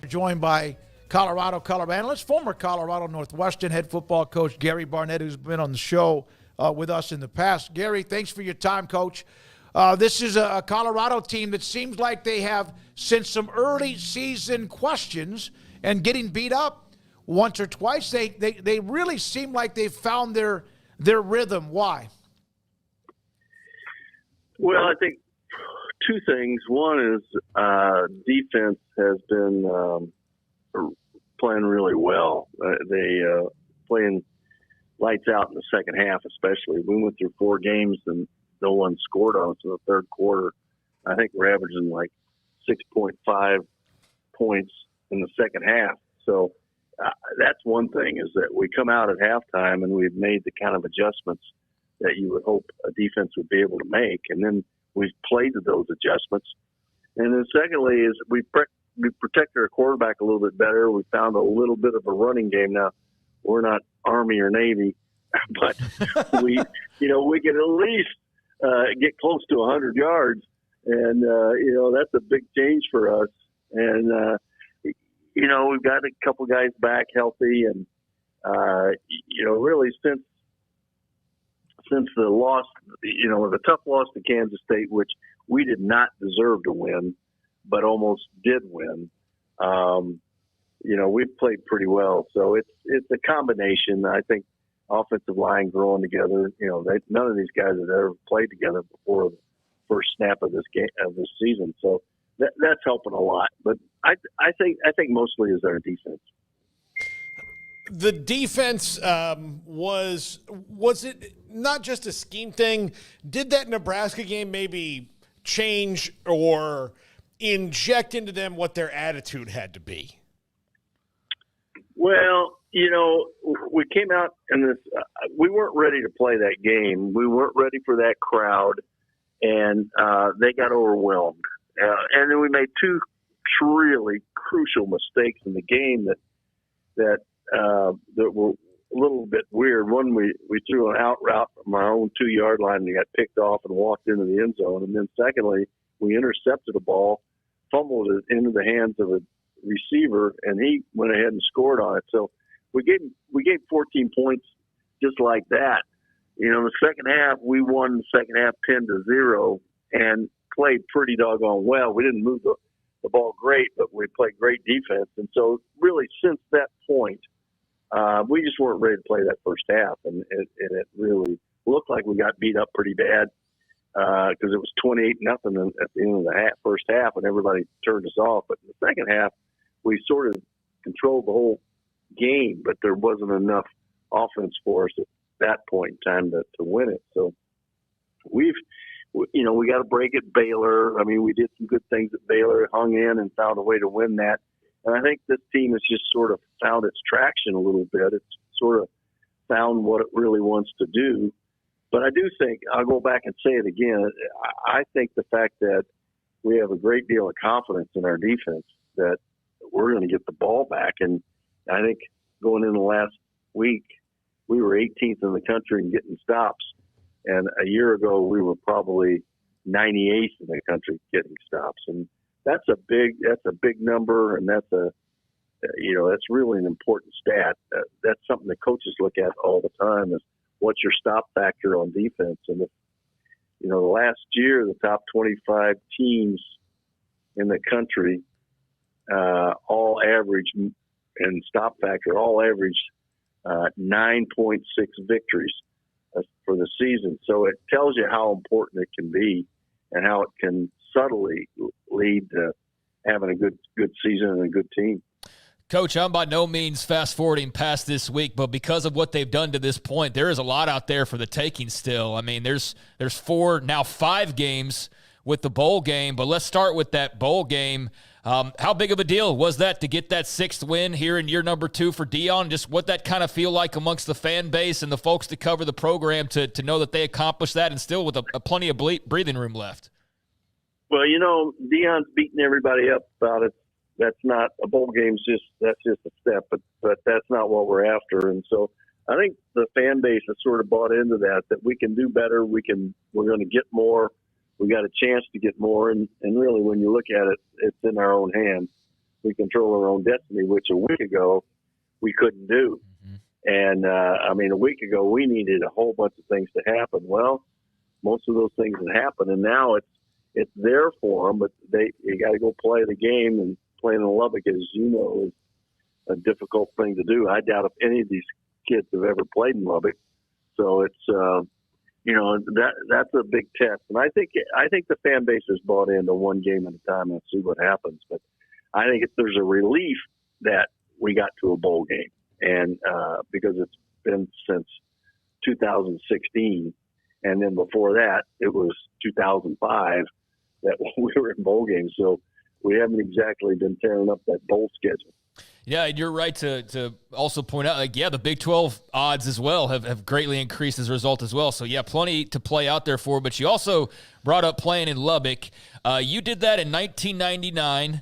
joined by Colorado color analyst, former Colorado Northwestern head football coach Gary Barnett, who's been on the show with us in the past. Gary, thanks for your time, Coach. This is a Colorado team that seems like they have, since some early season questions and getting beat up once or twice, they really seem like they've found their rhythm. Why? Well, I think two things. One is defense has been playing really well. They playing lights out in the second half, especially. We went through 4 games and no one scored on us in the third quarter. I think we're averaging like 6.5 points in the second half. So that's one thing, is that we come out at halftime and we've made the kind of adjustments that you would hope a defense would be able to make. And then we've played to those adjustments. And then secondly is we protected our quarterback a little bit better. We found a little bit of a running game. Now, we're not Army or Navy, but we can at least get close to 100 yards. And, that's a big change for us. And, we've got a couple guys back healthy. And, really since the loss, the tough loss to Kansas State, which we did not deserve to win, but almost did win. We've played pretty well. So it's a combination. I think offensive line growing together. None of these guys have ever played together before the first snap of this season. So that's helping a lot. But I think mostly is our defense. The defense was it not just a scheme thing? Did that Nebraska game maybe change or inject into them what their attitude had to be? Well, we came out and we weren't ready to play that game. We weren't ready for that crowd, and they got overwhelmed. And then we made 2 really crucial mistakes in the game that were a little bit weird. One, we threw an out route from our own 2-yard line and got picked off and walked into the end zone. And then secondly, we intercepted a ball, fumbled it into the hands of a receiver, and he went ahead and scored on it. So we gave 14 points just like that. The second half, we won the second half 10-0 and played pretty doggone well. We didn't move the ball great, but we played great defense. And so really since that point, we just weren't ready to play that first half. And it really looked like we got beat up pretty bad because it was 28-0 at the end of the first half, and everybody turned us off. But in the second half, we sort of controlled the whole game, but there wasn't enough offense for us at that point in time to win it. So we got to break at Baylor. I mean, we did some good things at Baylor, hung in and found a way to win that. And I think this team has just sort of found its traction a little bit. It's sort of found what it really wants to do. But I do think, I'll go back and say it again, I think the fact that we have a great deal of confidence in our defense that we're going to get the ball back. And I think going in the last week, we were 18th in the country in getting stops. And a year ago, we were probably 98th in the country getting stops. And that's a big number. And that's that's really an important stat. That's something that coaches look at all the time is what's your stop factor on defense. And the last year, the top 25 teams in the country, all average and stop factor, all averaged 9.6 victories for the season. So it tells you how important it can be and how it can subtly lead to having a good season and a good team. Coach, I'm by no means fast-forwarding past this week, but because of what they've done to this point, there is a lot out there for the taking still. I mean, there's 4, now 5 games with the bowl game, but let's start with that bowl game. How big of a deal was that to get that 6th win here in year number 2 for Deion? Just what that kind of feel like amongst the fan base and the folks that cover the program to know that they accomplished that and still with a plenty of breathing room left? Well, Deion's beating everybody up about it. That's not a bowl game's that's just a step, but that's not what we're after. And so I think the fan base has sort of bought into that we can do better. We're going to get more. We got a chance to get more. And really, when you look at it, it's in our own hands. we control our own destiny, which a week ago we couldn't do. And a week ago we needed a whole bunch of things to happen. Well, most of those things have happened, and now it's there for them. But you got to go play the game, and playing in Lubbock, as you know, is a difficult thing to do. I doubt if any of these kids have ever played in Lubbock. So it's that's a big test, and I think the fan base is bought into one game at a time and see what happens. But I think there's a relief that we got to a bowl game, and because it's been since 2016, and then before that it was 2005 that we were in bowl games. So we haven't exactly been tearing up that bowl schedule. Yeah, and you're right to also point out, the Big 12 odds as well have greatly increased as a result as well. So, yeah, plenty to play out there for. But you also brought up playing in Lubbock. You did that in 1999.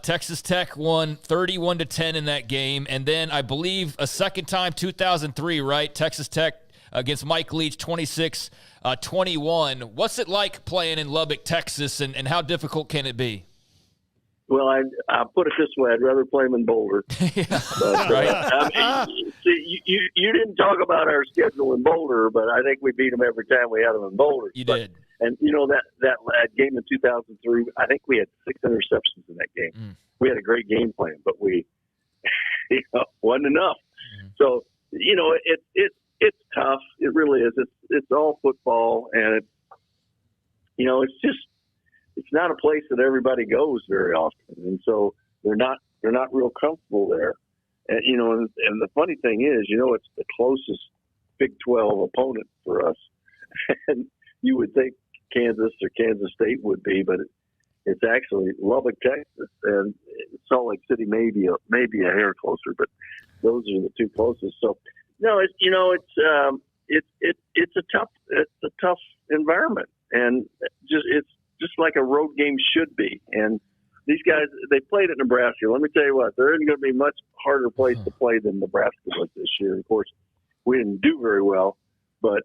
Texas Tech won 31-10 in that game. And then I believe a second time, 2003, right? Texas Tech against Mike Leach, 26-21. What's it like playing in Lubbock, Texas, and how difficult can it be? Well, I put it this way: I'd rather play them in Boulder. But, you didn't talk about our schedule in Boulder, but I think we beat them every time we had them in Boulder. You did. And that game in 2003, I think we had 6 interceptions in that game. We had a great game plan, but we wasn't enough. So it's tough. It really is. It's all football, and it's not a place that everybody goes very often, and so they're not real comfortable there. And and the funny thing is, it's the closest Big 12 opponent for us, and you would think Kansas or Kansas State would be, but it's actually Lubbock, Texas, and Salt Lake City maybe a hair closer, but those are the two closest. So no, it's a tough environment, and it's just like a road game should be. And these guys, they played at Nebraska. Let me tell you what, there isn't going to be a much harder place to play than Nebraska was this year. Of course, we didn't do very well, but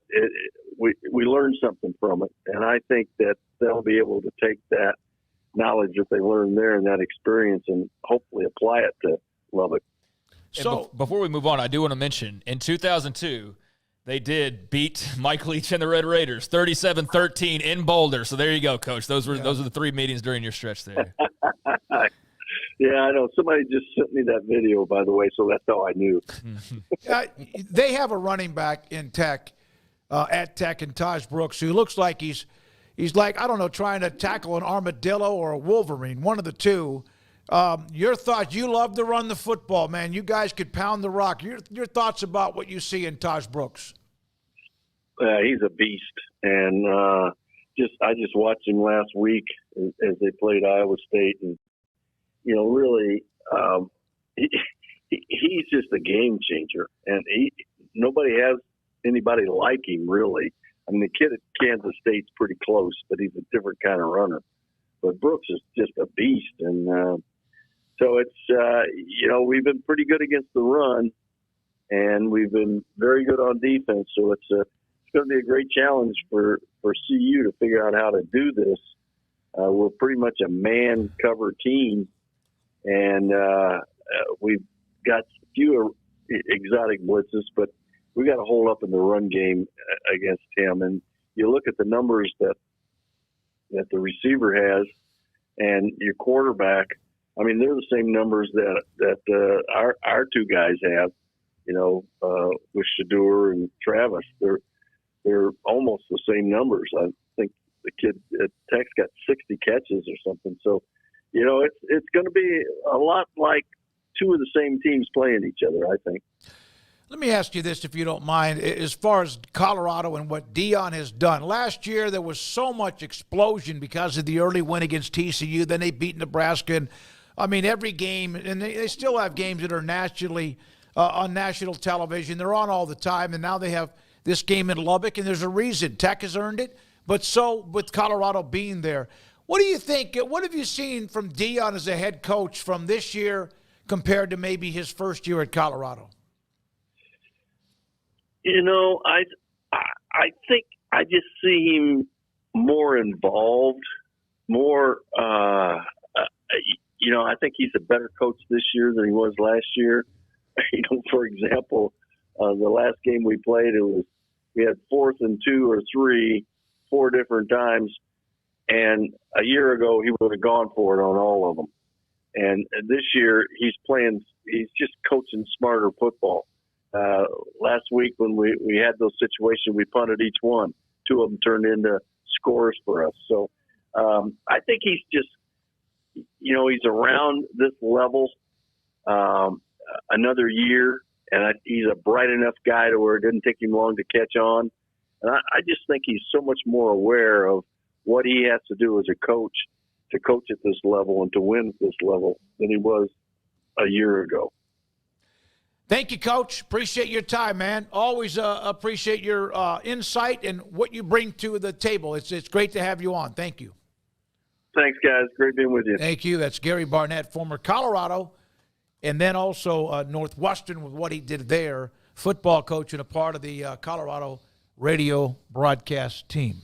we learned something from it. And I think that they'll be able to take that knowledge that they learned there and that experience and hopefully apply it to Lubbock. So before we move on, I do want to mention in 2002, they did beat Mike Leach and the Red Raiders 37-13 in Boulder. So there you go, Coach. Those are the 3 meetings during your stretch there. Yeah, I know. Somebody just sent me that video, by the way, so that's how I knew. They have a running back in Tech, at Tech, and Taj Brooks, who looks like he's like, I don't know, trying to tackle an armadillo or a wolverine, one of the two. Your thoughts? You love to run the football, man. You guys could pound the rock. Your thoughts about what you see in Taj Brooks? He's a beast, and I just watched him last week as they played Iowa State, and really, he's just a game changer, and nobody has anybody like him really. I mean, the kid at Kansas State's pretty close, but he's a different kind of runner. But Brooks is just a beast, and so it's we've been pretty good against the run, and we've been very good on defense. So it's going to be a great challenge for CU to figure out how to do this. We're pretty much a man cover team, and we've got a few exotic blitzes, but we got to hold up in the run game against him. And you look at the numbers that the receiver has and your quarterback. I mean, they're the same numbers that our two guys have, with Shadur and Travis. They're almost the same numbers. I think the kid at Tech's got 60 catches or something. So, it's going to be a lot like two of the same teams playing each other, I think. Let me ask you this, if you don't mind, as far as Colorado and what Deion has done. Last year, there was so much explosion because of the early win against TCU. Then they beat Nebraska. And, I mean, every game, and they still have games that are nationally on national television. They're on all the time, and now they have this game in Lubbock, and there's a reason. Tech has earned it, but so with Colorado being there. What do you think? What have you seen from Deion as a head coach from this year compared to maybe his first year at Colorado? I think I just see him more involved, more, I think he's a better coach this year than he was last year. For example, the last game we played, we had 4th and 2 or 3, 4 different times. And a year ago, he would have gone for it on all of them. And this year, he's just coaching smarter football. Last week when we had those situations, we punted each one. 2 of them turned into scores for us. So I think he's just, he's around this level another year, and he's a bright enough guy to where it didn't take him long to catch on. And I just think he's so much more aware of what he has to do as a coach to coach at this level and to win at this level than he was a year ago. Thank you, Coach. Appreciate your time, man. Always appreciate your insight and what you bring to the table. It's great to have you on. Thank you. Thanks, guys. Great being with you. Thank you. That's Gary Barnett, former Colorado, and then also Northwestern with what he did there, football coach and a part of the Colorado radio broadcast team.